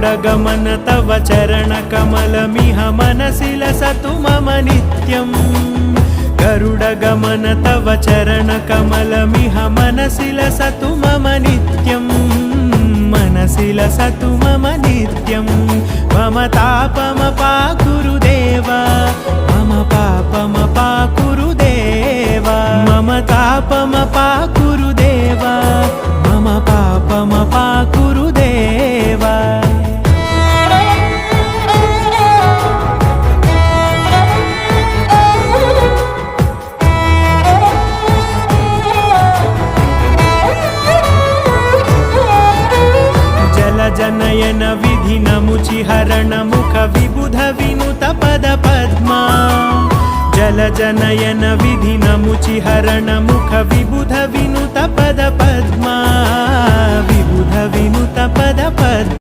गरुडगमन तव चरणकमलमिह मनसि लसतु मम नित्यम् गरुडगमन तव चरणकमलमिह मनसि लसतु मम नित्यम् मनसि लसतु मम नित्यम् मम तापमपाकुरुदेव मम पापमपाकुरुदेव मम तापमपाकुरुदेव मम पापमपाकुरुदेव जनयन विधिनमुचिहरण मुख विबुध विनुत पद पद्मा जलजनयन विधिनमुचिहरण मुख विबुध विनुत पद पद्मा विबुध विनुत पद पद्मा